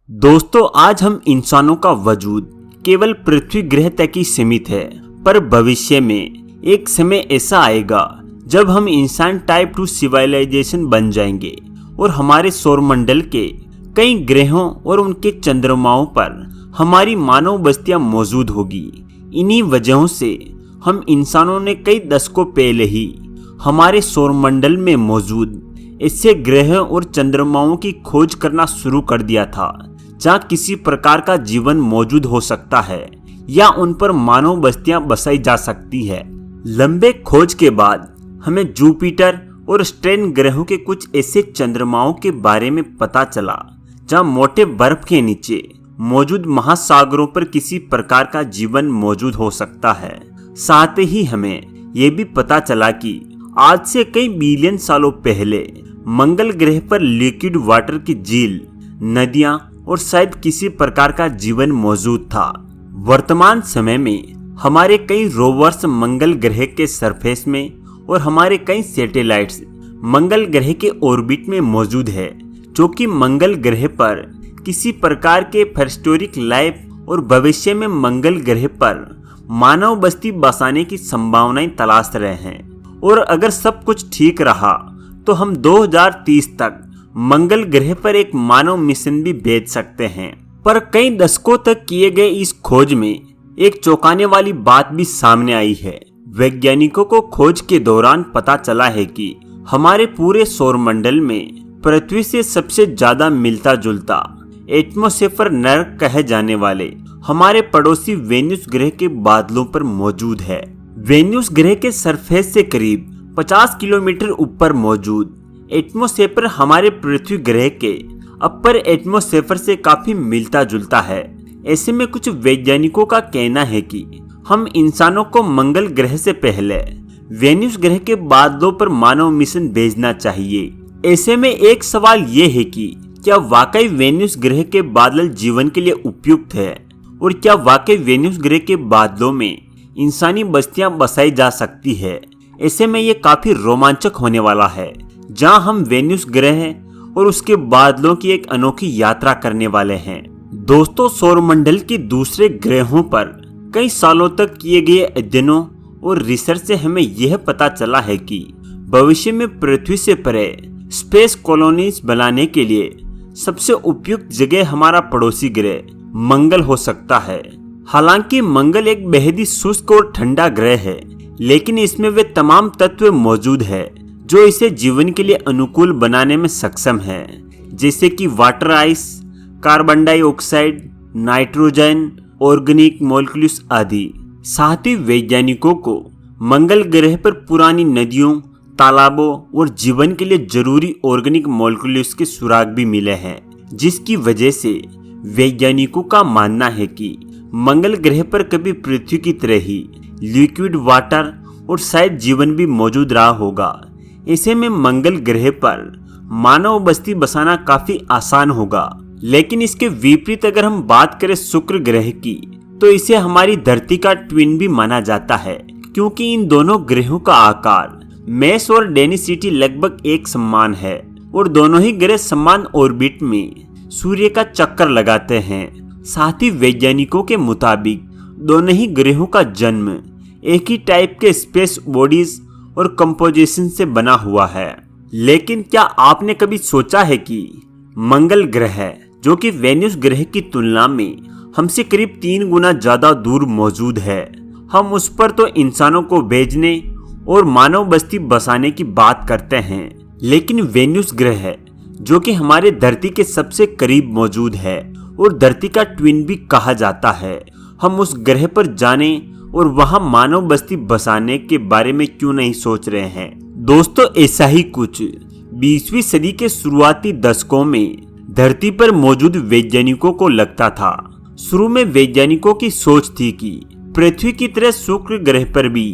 दोस्तों, आज हम इंसानों का वजूद केवल पृथ्वी ग्रह तक ही सीमित है, पर भविष्य में एक समय ऐसा आएगा जब हम इंसान टाइप 2 सिविलाइजेशन बन जाएंगे और हमारे सौरमंडल के कई ग्रहों और उनके चंद्रमाओं पर हमारी मानव बस्तियां मौजूद होगी। इन्हीं वजहों से हम इंसानों ने कई दशकों पहले ही हमारे सौरमंडल में मौजूद ऐसे ग्रहों और चंद्रमाओं की खोज करना शुरू कर दिया था जहाँ किसी प्रकार का जीवन मौजूद हो सकता है या उन पर मानव बस्तियां बसाई जा सकती है। लंबे खोज के बाद हमें जुपिटर और स्टेन ग्रहों के कुछ ऐसे चंद्रमाओं के बारे में पता चला जहाँ मोटे बर्फ के नीचे मौजूद महासागरों पर किसी प्रकार का जीवन मौजूद हो सकता है। साथ ही हमें यह भी पता चला कि आज से कई बिलियन सालों पहले मंगल ग्रह पर लिक्विड वाटर की झील, नदियां और शायद किसी प्रकार का जीवन मौजूद था। वर्तमान समय में हमारे कई रोवर्स मंगल ग्रह के सरफेस में और हमारे कई सैटेलाइट्स मंगल ग्रह के ऑर्बिट में मौजूद है, जो कि मंगल ग्रह पर किसी प्रकार के प्रीहिस्टोरिक लाइफ और भविष्य में मंगल ग्रह पर मानव बस्ती बसाने की संभावनाएं तलाश रहे हैं। और अगर सब कुछ ठीक रहा तो हम 2030 तक मंगल ग्रह पर एक मानव मिशन भी भेज सकते हैं। पर कई दशकों तक किए गए इस खोज में एक चौंकाने वाली बात भी सामने आई है। वैज्ञानिकों को खोज के दौरान पता चला है कि हमारे पूरे सौरमंडल में पृथ्वी से सबसे ज्यादा मिलता जुलता एटमॉस्फेयर नर्क कहे जाने वाले हमारे पड़ोसी वेन्यूस ग्रह के बादलों पर मौजूद है। वेन्यूस ग्रह के सरफेस से करीब 50 किलोमीटर ऊपर मौजूद एटमॉस्फेयर हमारे पृथ्वी ग्रह के अपर एटमॉस्फेयर से काफी मिलता जुलता है। ऐसे में कुछ वैज्ञानिकों का कहना है कि हम इंसानों को मंगल ग्रह से पहले वेन्यूस ग्रह के बादलों पर मानव मिशन भेजना चाहिए। ऐसे में एक सवाल ये है कि क्या वाकई वेन्यूस ग्रह के बादल जीवन के लिए उपयुक्त है और क्या वाकई वेन्यूस ग्रह के बादलों में इंसानी बस्तियां बसाई जा सकती है। ऐसे में ये काफी रोमांचक होने वाला है, जहां हम वेन्यूस ग्रह और उसके बादलों की एक अनोखी यात्रा करने वाले हैं। दोस्तों, सौरमंडल के दूसरे ग्रहों पर कई सालों तक किए गए अध्ययनों और रिसर्च से हमें यह पता चला है कि भविष्य में पृथ्वी से परे स्पेस कॉलोनीज बनाने के लिए सबसे उपयुक्त जगह हमारा पड़ोसी ग्रह मंगल हो सकता है। हालांकि मंगल एक बेहद ही शुष्क और ठंडा ग्रह है, लेकिन इसमें वे तमाम तत्व मौजूद है जो इसे जीवन के लिए अनुकूल बनाने में सक्षम है, जैसे कि water ice, carbon dioxide, nitrogen, organic molecules आदि। साथ ही वैज्ञानिकों को मंगल ग्रह पर पुरानी नदियों, तालाबों और जीवन के लिए जरूरी ऑर्गेनिक मॉलिक्यूल्स के सुराग भी मिले हैं, जिसकी वजह से वैज्ञानिकों का मानना है कि मंगल ग्रह पर कभी पृथ्वी की तरह ही लिक्विड वाटर और शायद जीवन भी मौजूद रहा होगा। ऐसे में मंगल ग्रह पर मानव बस्ती बसाना काफी आसान होगा। लेकिन इसके विपरीत अगर हम बात करें शुक्र ग्रह की, तो इसे हमारी धरती का ट्विन भी माना जाता है, क्योंकि इन दोनों ग्रहों का आकार, मैस और डेंसिटी लगभग एक समान है और दोनों ही ग्रह समान ऑर्बिट में सूर्य का चक्कर लगाते हैं। साथ ही वैज्ञानिकों के मुताबिक दोनों ही ग्रहों का जन्म एक ही टाइप के स्पेस बॉडीज और कंपोजिशन से बना हुआ है। लेकिन क्या आपने कभी सोचा है कि मंगल ग्रह, जो कि वेन्यूस ग्रह की तुलना में हमसे करीब 3 गुना ज्यादा दूर मौजूद है, हम उस पर तो इंसानों को भेजने और मानव बस्ती बसाने की बात करते हैं, लेकिन वेन्यूस ग्रह, जो कि हमारे धरती के सबसे करीब मौजूद है और धरती का ट्विन भी कहा जाता है, हम उस ग्रह पर जाने और वहां मानव बस्ती बसाने के बारे में क्यों नहीं सोच रहे हैं। दोस्तों, ऐसा ही कुछ 20वीं सदी के शुरुआती दशकों में धरती पर मौजूद वैज्ञानिकों को लगता था। शुरू में वैज्ञानिकों की सोच थी कि पृथ्वी की तरह शुक्र ग्रह पर भी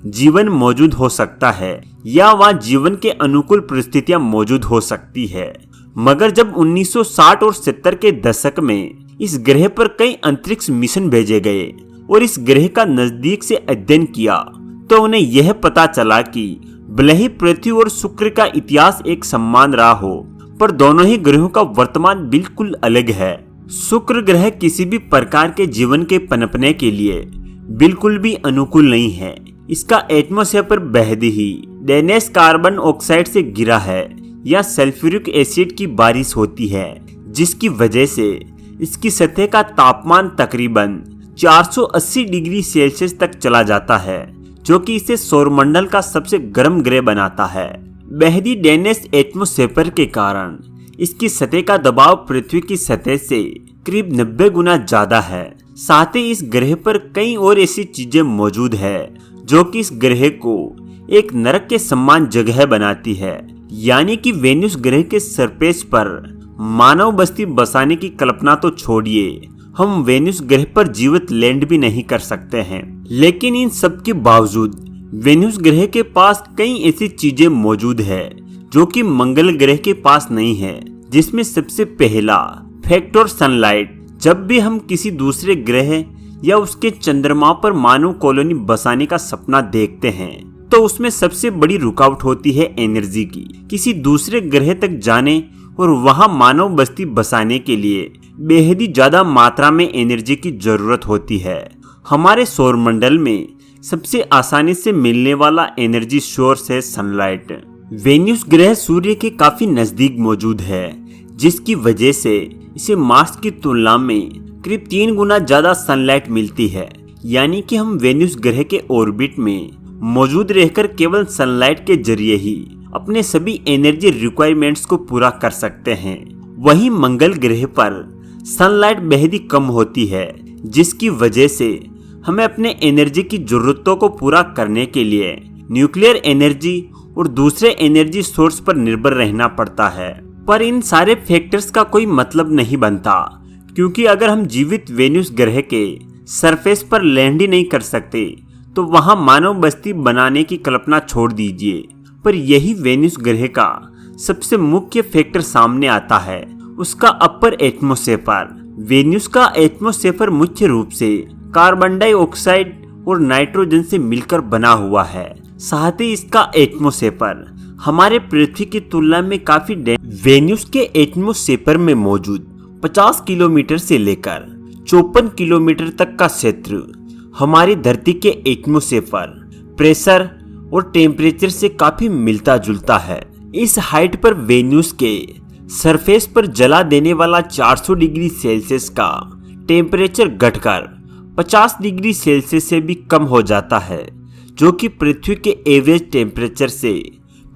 जीवन मौजूद हो सकता है या वहां जीवन के अनुकूल परिस्थितियां मौजूद हो सकती है। मगर जब 1960 और 70 के दशक में इस ग्रह पर कई अंतरिक्ष मिशन भेजे गए और इस ग्रह का नजदीक से अध्ययन किया, तो उन्हें यह पता चला कि भले ही पृथ्वी और शुक्र का इतिहास एक समान रहा हो, पर दोनों ही ग्रहों का वर्तमान बिल्कुल अलग है। शुक्र ग्रह किसी भी प्रकार के जीवन के पनपने के लिए बिल्कुल भी अनुकूल नहीं है। इसका एटमॉस्फेयर बेहद ही डेनेस कार्बन ऑक्साइड से घिरा है या सल्फ्यूरिक एसिड की बारिश होती है, जिसकी वजह से इसकी सतह का तापमान तकरीबन 480 डिग्री सेल्सियस तक चला जाता है, जो कि इसे सौरमंडल का सबसे गर्म ग्रह बनाता है। बेहद डेनेस एटमॉस्फेयर के कारण इसकी सतह का दबाव पृथ्वी की सतह से करीब 90 गुना ज्यादा है। साथ ही इस ग्रह पर कई और ऐसी चीजें मौजूद है जो कि इस ग्रह को एक नरक के समान जगह बनाती है। यानी कि वेन्यूस ग्रह के सरफेस पर मानव बस्ती बसाने की कल्पना तो छोड़िए, हम वेन्यूस ग्रह पर जीवित लैंड भी नहीं कर सकते हैं। लेकिन इन सब के बावजूद वेन्यूस ग्रह के पास कई ऐसी चीजें मौजूद है जो कि मंगल ग्रह के पास नहीं है, जिसमें सबसे पहला फैक्टर सनलाइट। जब भी हम किसी दूसरे ग्रह या उसके चंद्रमा पर मानव कॉलोनी बसाने का सपना देखते हैं तो उसमें सबसे बड़ी रुकावट होती है एनर्जी की। किसी दूसरे ग्रह तक जाने और वहां मानव बस्ती बसाने के लिए बेहद ही ज्यादा मात्रा में एनर्जी की जरूरत होती है। हमारे सौरमंडल में सबसे आसानी से मिलने वाला एनर्जी सोर्स है सनलाइट। वेन्यूस ग्रह सूर्य के काफी नजदीक मौजूद है, जिसकी वजह से इसे मार्स की तुलना में करीब 3 गुना ज्यादा सनलाइट मिलती है। यानी कि हम वेन्यूस ग्रह के ऑर्बिट में मौजूद रहकर केवल सनलाइट के जरिए ही अपने सभी एनर्जी रिक्वायरमेंट्स को पूरा कर सकते हैं। वहीं मंगल ग्रह पर सनलाइट बेहद ही कम होती है, जिसकी वजह से हमें अपने एनर्जी की जरूरतों को पूरा करने के लिए न्यूक्लियर एनर्जी और दूसरे एनर्जी सोर्स पर निर्भर रहना पड़ता है। पर इन सारे फैक्टर्स का कोई मतलब नहीं बनता, क्योंकि अगर हम जीवित वेन्यूस ग्रह के सरफेस पर लैंड ही नहीं कर सकते तो वहां मानव बस्ती बनाने की कल्पना छोड़ दीजिए। पर यही वेन्यूस ग्रह का सबसे मुख्य फैक्टर सामने आता है, उसका अपर एटमॉस्फेयर। वेन्यूस का एटमॉस्फेयर मुख्य रूप से कार्बन डाइऑक्साइड और नाइट्रोजन से मिलकर बना हुआ है। साथ ही इसका एटमॉस्फेयर हमारे पृथ्वी की तुलना में काफी वेन्यूस के एटमॉस्फेयर में मौजूद 50 किलोमीटर से लेकर 54 किलोमीटर तक का क्षेत्र हमारी धरती के एटमॉस्फेयर, प्रेशर और टेम्परेचर से काफी मिलता जुलता है। इस हाइट पर वेन्यूस के सरफेस पर जला देने वाला 400 डिग्री सेल्सियस का टेम्परेचर घटकर 50 डिग्री सेल्सियस से भी कम हो जाता है, जो कि पृथ्वी के एवरेज टेम्परेचर से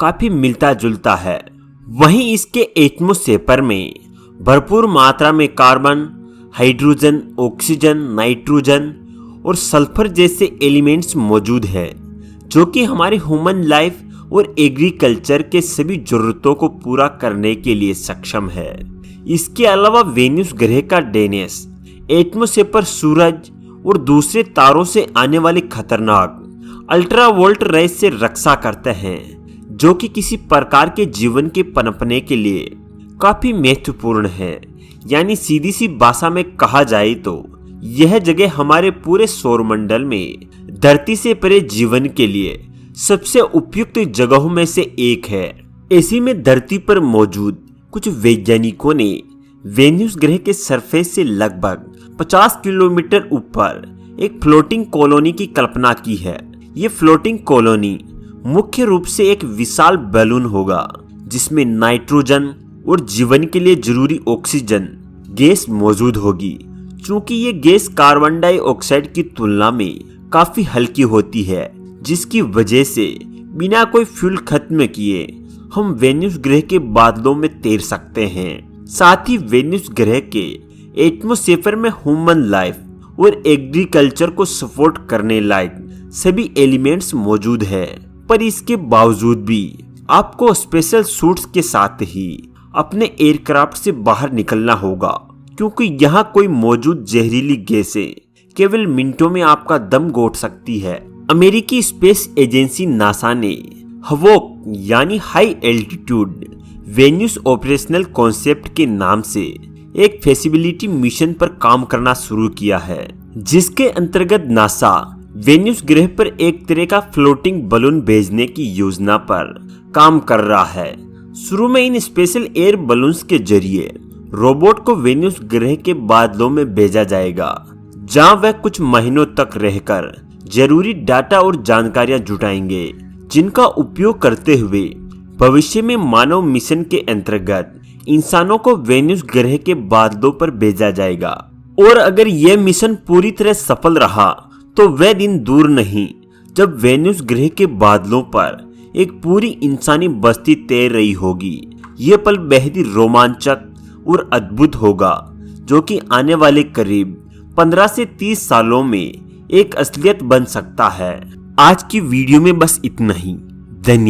काफी मिलता जुलता है। वहीं इसके एटमॉस्फेयर में भरपूर मात्रा में कार्बन, हाइड्रोजन, ऑक्सीजन, नाइट्रोजन और सल्फर जैसे एलिमेंट्स मौजूद है, जो कि हमारी ह्यूमन लाइफ और एग्रीकल्चर के सभी जरूरतों को पूरा करने के लिए सक्षम है। इसके अलावा वेन्यूस ग्रह का डेनेस एटमॉस्फेयर सूरज और दूसरे तारों से आने वाली खतरनाक अल्ट्रावायलेट रेस से रक्षा करते हैं, जो कि किसी प्रकार के जीवन के पनपने के लिए काफी महत्वपूर्ण है। यानी सीधी सी भाषा में कहा जाए तो यह जगह हमारे पूरे सौरमंडल में धरती से परे जीवन के लिए सबसे उपयुक्त जगहों में से एक है। ऐसी में धरती पर मौजूद कुछ वैज्ञानिकों ने वेन्यूस ग्रह के सरफेस से लगभग 50 किलोमीटर ऊपर एक फ्लोटिंग कॉलोनी की कल्पना की है। ये फ्लोटिंग कॉलोनी मुख्य रूप से एक विशाल बैलून होगा, जिसमें नाइट्रोजन और जीवन के लिए जरूरी ऑक्सीजन गैस मौजूद होगी। चूंकि ये गैस कार्बन डाइऑक्साइड की तुलना में काफी हल्की होती है, जिसकी वजह से बिना कोई फ्यूल खत्म किए हम वेन्यूस ग्रह के बादलों में तैर सकते हैं। साथ ही वेन्यूस ग्रह के एटमॉस्फेयर में ह्यूमन लाइफ और एग्रीकल्चर को सपोर्ट करने लायक सभी एलिमेंट्स मौजूद है। पर इसके बावजूद भी आपको स्पेशल सूट्स के साथ ही अपने एयरक्राफ्ट से बाहर निकलना होगा, क्योंकि यहाँ कोई मौजूद जहरीली गैसें केवल मिनटों में आपका दम घोट सकती है। अमेरिकी स्पेस एजेंसी नासा ने हवोक यानी हाई एल्टीट्यूड वेन्यूस ऑपरेशनल कॉन्सेप्ट के नाम से एक फेसिबिलिटी मिशन पर काम करना शुरू किया है, जिसके अंतर्गत नासा वेन्यूस ग्रह पर एक तरह का फ्लोटिंग बलून भेजने की योजना पर काम कर रहा है। शुरू में इन स्पेशल एयर बलून्स के जरिए रोबोट को वेन्यूस ग्रह के बादलों में भेजा जाएगा, जहां वह कुछ महीनों तक रहकर जरूरी डाटा और जानकारियां जुटाएंगे, जिनका उपयोग करते हुए भविष्य में मानव मिशन के अंतर्गत इंसानों को वेन्यूस ग्रह के बादलों पर भेजा जाएगा। और अगर यह मिशन पूरी तरह सफल रहा तो वह दिन दूर नहीं जब वेन्यूस ग्रह के बादलों पर एक पूरी इंसानी बस्ती तैर रही होगी। यह पल बेहद ही रोमांचक और अद्भुत होगा, जो कि आने वाले करीब 15 से 30 सालों में एक असलियत बन सकता है। आज की वीडियो में बस इतना ही। धन्यवाद।